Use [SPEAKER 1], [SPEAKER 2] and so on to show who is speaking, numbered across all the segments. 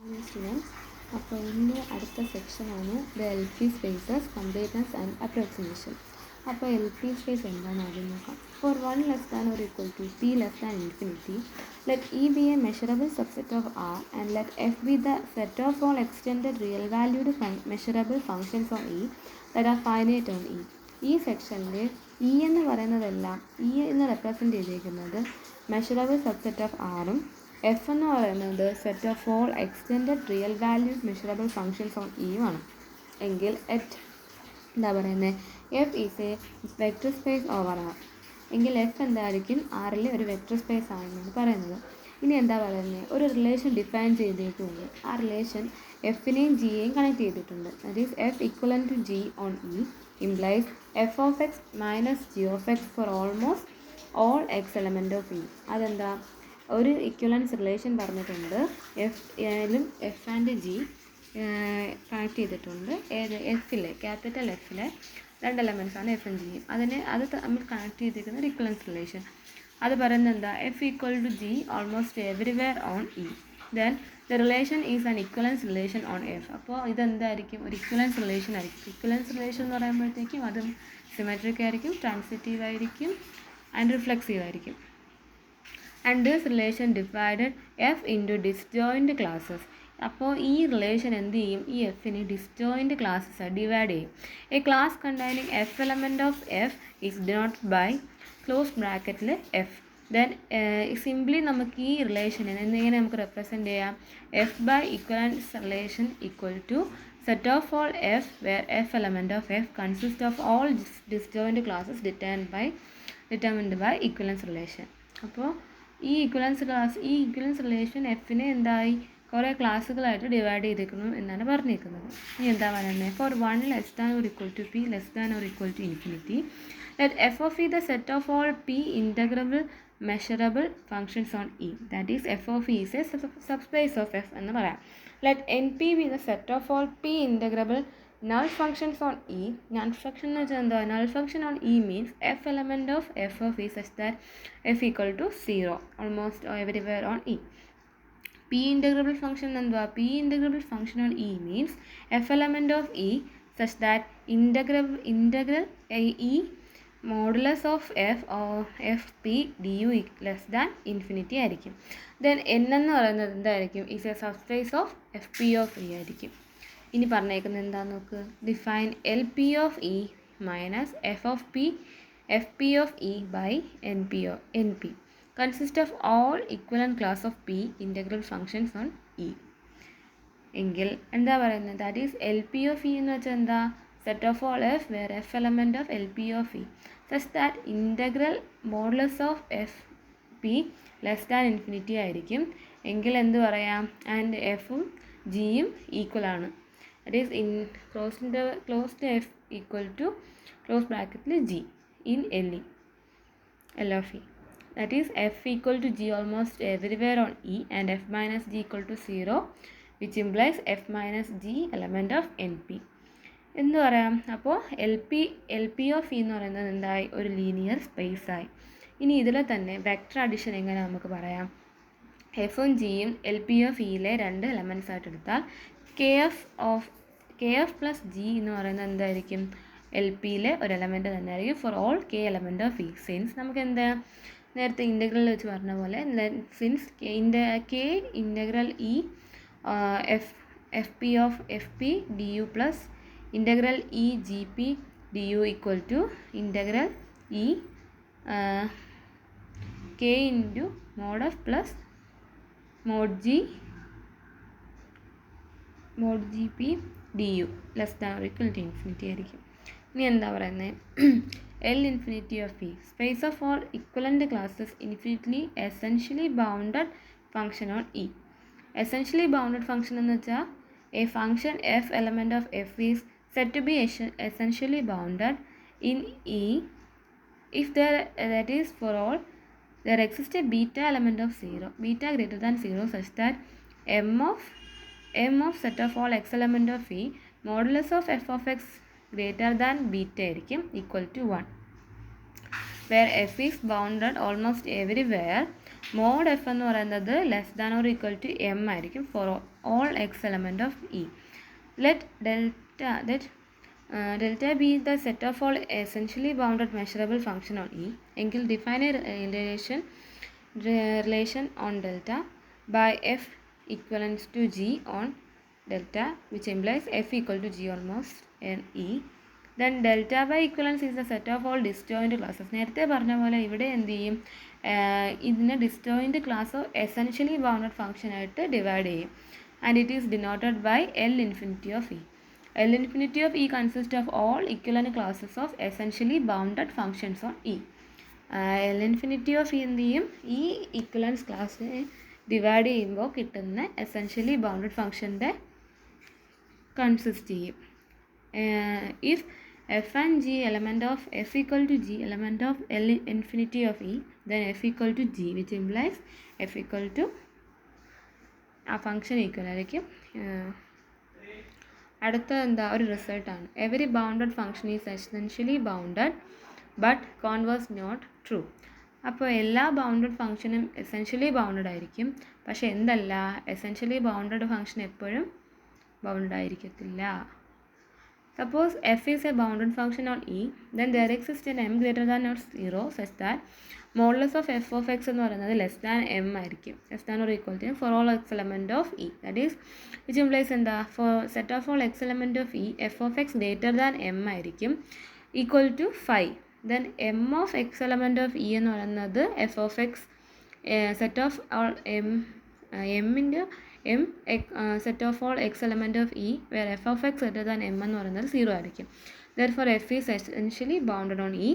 [SPEAKER 1] Students, അപ്പോൾ ഇതിൻ്റെ അടുത്ത സെക്ഷനാണ് the L P spaces completeness and approximation. അപ്പോൾ എൽ പി സ്പേസ് എന്താണെന്ന് ആദ്യം നോക്കാം. For 1 less than or equal to p less than infinity, let E be a measurable subset of R and let F be the set of all extended real valued measurable functions of E that are finite on E. ഈ സെക്ഷനിൽ E എന്ന് പറയുന്നതെല്ലാം E എന്ന് represent ചെയ്തിരിക്കുന്നത് measurable subset of ആറും F എന്ന് പറയുന്നത് set of all extended real values measurable functions on ഇയുമാണ്. എങ്കിൽ എന്താ പറയുന്നത്, F is a vector space over R. എങ്കിൽ എഫ് എന്തായിരിക്കും, ആറിലെ ഒരു വെക്റ്റർ സ്പേസ് ആണെന്നാണ് പറയുന്നത്. ഇനി എന്താ പറയുന്നത്, ഒരു റിലേഷൻ ഡിഫൈൻ ചെയ്തിട്ടുണ്ട്. ആ റിലേഷൻ എഫിനെയും ജിയെയും കണക്ട് ചെയ്തിട്ടുണ്ട്. That is F equivalent to G on E implies F of X minus G of X for almost all X element of E. അതെന്താ, ഒരു ഇക്വലൻസ് റിലേഷൻ പറഞ്ഞിട്ടുണ്ട്. എഫ് ആൻഡ് ജി കണക്ട് ചെയ്തിട്ടുണ്ട്. എഫിലെ capital എഫിലെ രണ്ട് എലമെൻറ്റ്സാണ് F and ജിയും. അത് തമ്മിൽ കണക്ട് ചെയ്തിരിക്കുന്ന ഒരു ഇക്വലൻസ് റിലേഷൻ. അത് പറയുന്നത് എന്താ, F equal to G almost everywhere on E. Then the relation is an equivalence relation on F. അപ്പോൾ ഇതെന്തായിരിക്കും, ഒരു ഇക്വലൻസ് റിലേഷൻ ആയിരിക്കും. ഇക്വലൻസ് റിലേഷൻ എന്ന് പറയുമ്പോഴത്തേക്കും അതും സിമെട്രിക് ആയിരിക്കും, ട്രാൻസിറ്റീവ് ആയിരിക്കും ആൻഡ് റിഫ്ലെക്സീവ് ആയിരിക്കും. And this relation divided F into disjoint classes. അപ്പോൾ ഈ റിലേഷൻ എന്ത് ചെയ്യും, ഈ എഫിനെ ഡിസ്ജോയിൻറ്റ് ക്ലാസ്സസ് ഡിവൈഡ് ചെയ്യും. A class containing F element of F is denoted by close ബ്രാക്കറ്റിൽ എഫ്. ദെൻ സിംപ്ലി നമുക്ക് ഈ റിലേഷനെ എന്നിങ്ങനെ നമുക്ക് റെപ്രസെൻറ്റ് ചെയ്യാം, F by equivalence relation equal to set of all F where F element of F consist of all disjoint classes determined by equivalence relation. അപ്പോൾ ഈ ഇക്വലൻസ് relation എഫിനെ എന്തായി കുറേ ക്ലാസ്സുകളായിട്ട് ഡിവൈഡ് ചെയ്തിരിക്കുന്നു എന്നാണ് പറഞ്ഞിരിക്കുന്നത്. ഇനി എന്താ പറയുന്നത്, for 1 less than or equal to p less than or equal to infinity, let F of E the set of all p integrable measurable functions on E. That is F of E is a subspace of F എന്ന് പറയാം. Let N P be the set of all p integrable null functions on E. Null function എന്ന് വെച്ചാൽ എന്താ, null function on E means f element of f of E such that f equal to 0 almost everywhere on E. P integrable function എന്തുവാ, P integrable function on E means f element of E such that integral E modulus of f or f p du less than infinity ആയിരിക്കും. Then n എന്ന് പറയുന്നത് എന്തായിരിക്കും, is a subspace of f p of E ആയിരിക്കും. ഇനി പറഞ്ഞേക്കുന്നത് എന്താണെന്ന് നോക്ക്, define L P of E minus F P of E by N P consist of all equivalent class of P integral functions on E. എങ്കിൽ എന്താ പറയുന്നത്, that is L P of E എന്ന് വെച്ചാൽ എന്താ, set of all F where F element of L P of E such that integral modulus of F P less than infinity ആയിരിക്കും. എങ്കിൽ എന്ത് പറയാം, ആൻഡ് എഫും ജിയും ഈക്വൽ ആണ്. That is in closed f equal to close bracket g in L of E. That is f equal to g almost everywhere on E and f minus g equal to 0, which implies f minus g element of np. എന്ന് പറയാം. അപ്പോൾ L P of E എന്ന് പറയുന്നത് എന്തായി, ഒരു linear space ആയി. ഇനി ഇതിൽ തന്നെ വെക്റ്റർ അഡിഷൻ എങ്ങനെ നമുക്ക് പറയാം, എഫും ജിയും എൽ പി ഓഫ് ഇയിലെ രണ്ട് എലമെൻറ്റ്സ് ആയിട്ട് എടുത്താൽ കെ എഫ് പ്ലസ് ജി എന്ന് പറയുന്നത് എന്തായിരിക്കും, എൽ പിയിലെ ഒരു എലമെൻറ്റ് തന്നെ ആയിരിക്കും for all K element of E. Since നമുക്ക് എന്താ നേരത്തെ ഇൻ്റഗ്രൽ വെച്ച് പറഞ്ഞ പോലെ, since K integral E F P D U plus integral E G P D U equal to integral E K into mod F plus mod G P D U less than or equal to infinity ആയിരിക്കും. ഇനി എന്താ പറയുന്നത്, L infinity of E space of all equivalent classes infinitely essentially bounded function on E. Essentially bounded function എന്ന് വെച്ചാൽ a function F element of F is set to be essentially bounded in E if that is for all there exists a beta element of 0, beta greater than 0 such that m of set of all x element of E modulus of f of x greater than beta ആയിരിക്കും equal to 1, where f is bounded almost everywhere mod F എന്ന് പറയുന്നത് less than or equal to M ആയിരിക്കും for all X element of E. Let delta B the set of all essentially bounded measurable function on E. എങ്കിൽ define a relation on delta by f equivalent to g on delta, which implies f equal to g almost n e. Then delta by equivalence is the set of all disjoint classes. നേരത്തെ പറഞ്ഞ പോലെ ഇവിടെ എന്ത് ചെയ്യും, ഇതിനെ disjoint class essentially bounded function ആയിട്ട് divide ചെയ്യും. And it is denoted by L infinity of E. L infinity of E consists of all equivalent classes of essentially bounded functions on E. L infinity of E എന്ത് ചെയ്യും, ഈ ഇക്വലൻസ് ക്ലാസ്സിനെ divide ചെയ്യുമ്പോൾ കിട്ടുന്ന essentially bounded ഫംഗ്ഷൻ്റെ consist ചെയ്യും. If F and G element of F equal to G element of L infinity of E, then F equal to G, which implies F equal to ആ function equal ആയിരിക്കും. അടുത്ത എന്താ ഒരു റിസൾട്ടാണ്, every bounded function is essentially bounded but converse not true. അപ്പോൾ എല്ലാ bounded ഫംഗ്ഷനും essentially bounded ആയിരിക്കും, പക്ഷേ എന്തല്ല, എസെൻഷ്യലി ബൗണ്ടഡ് ഫംഗ്ഷൻ എപ്പോഴും ബൗണ്ടഡ് ആയിരിക്കത്തില്ല. Suppose F is a bounded function on E, then there exist an M greater than or 0 such that modulus of F of X എന്ന് പറയുന്നത് ലെസ് ദാൻ എം ആയിരിക്കും, less than or equal to for all X element of E. That is which implies എന്താ, for set of all X element of E F of X greater than M ആയിരിക്കും, equal to 5. Then M of X element of E എന്ന് പറയുന്നത് F of X set of all എമ്മിൻ്റെ M set of all X element of E where F of X greater than M എന്ന് പറയുന്നത് 0 ആയിരിക്കും. Therefore F is essentially bounded on E.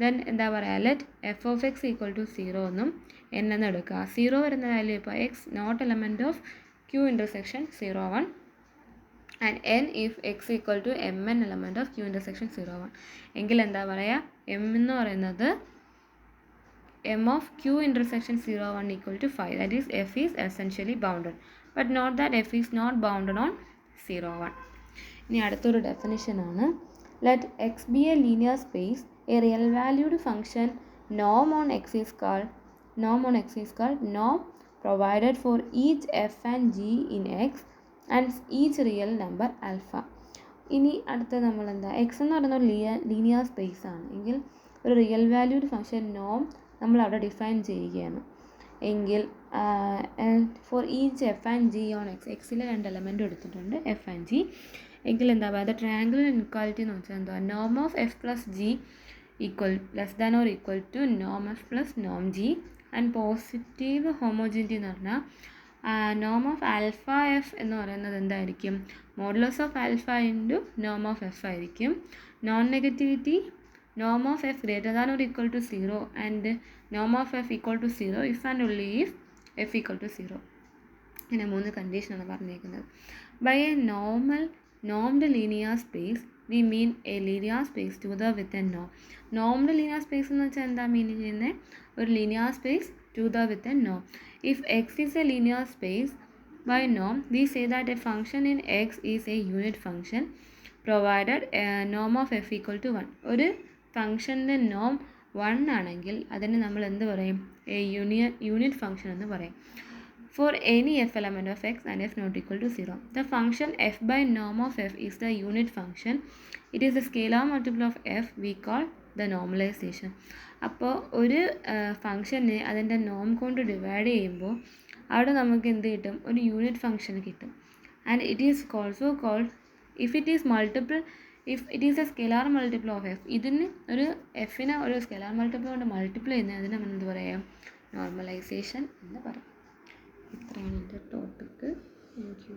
[SPEAKER 1] Then എന്താ പറയുക, let F of X equal to 0 എന്നും N എന്ന് എടുക്കുക. 0 വരുന്ന വാല്യൂ ഇപ്പോൾ X not element of Q intersection 0 1 and N if X equal to M N element of Q intersection 0 1. എങ്കിൽ എന്താ പറയുക, എം എന്ന് പറയുന്നത് M of Q intersection 0 1 equal to 5. That is F is essentially bounded but not that F is not bounded on 0 1. ഇനി അടുത്തൊരു ഡെഫിനിഷനാണ്, let X be a linear space, a real valued function norm on x is called norm provided for each f and g in x and each real number alpha. ഇനി അടുത്ത നമ്മൾ എന്താ, X എന്ന് പറയുന്ന ഒരു ലീനിയർ സ്പേസ് ആണ് എങ്കിൽ ഒരു റിയൽ വാല്യൂഡ് ഫംഗ്ഷൻ നോം നമ്മൾ അവിടെ ഡിഫൈൻ ചെയ്യുകയാണ് എങ്കിൽ for each F and G on X, എക്സിലെ 2 എലമെൻറ്റും എടുത്തിട്ടുണ്ട് എഫ് ആൻഡ് ജി, എങ്കിൽ എന്താ പറയുക, ട്രയാങ്കുലർ ഇൻക്വാലിറ്റി എന്ന് വെച്ചാൽ എന്താ, നോം of F plus G equal less than or equal to Noam F plus Noam G. And positive homogeneity എന്ന് പറഞ്ഞാൽ നോം ഓഫ് ആൽഫ എഫ് എന്ന് പറയുന്നത് എന്തായിരിക്കും, modulus of alpha into Noam of F ആയിരിക്കും. Non negativity Noam of F greater than or equal to 0 and Noam of F equal to 0 if and only if F equal to 0. ഇങ്ങനെ 3 കണ്ടീഷനാണ് പറഞ്ഞേക്കുന്നത്. By a normed linear space we mean a linear space together with a norm. Normed linear space എന്ന് വെച്ചാൽ എന്താ മീൻ ചെയ്യുന്നത്, ഒരു linear space together with a norm. If x is a linear space by norm, we say that a function in x is a unit function provided a norm of f equal to 1. ഒരു ഫംഗ്ഷൻ്റെ നോം 1 ആണെങ്കിൽ അതിന് നമ്മൾ എന്ത് പറയും, a unit function എന്ന് പറയും. For any f element of x and f not equal to 0. The function f by norm of f is the unit function. It is a scalar multiple of f we call the normalization. അപ്പോൾ ഒരു ഫംഗ്ഷനെ അതിൻ്റെ നോം കൊണ്ട് divide ചെയ്യുമ്പോൾ അവിടെ നമുക്ക് എന്ത് കിട്ടും, ഒരു യൂണിറ്റ് ഫംഗ്ഷൻ കിട്ടും. And it is also called if it is a scalar multiple of F. ഇതിന് ഒരു എഫിനെ ഒരു സ്കെലാർ മൾട്ടിപ്പിൾ കൊണ്ട് മൾട്ടിപ്പിൾ ചെയ്യുന്നത് അതിന് നമ്മൾ എന്ത് പറയാം, നോർമലൈസേഷൻ എന്ന് പറയും. ഇത്രയാണ് എൻ്റെ ടോപ്പിക്ക്. Thank you.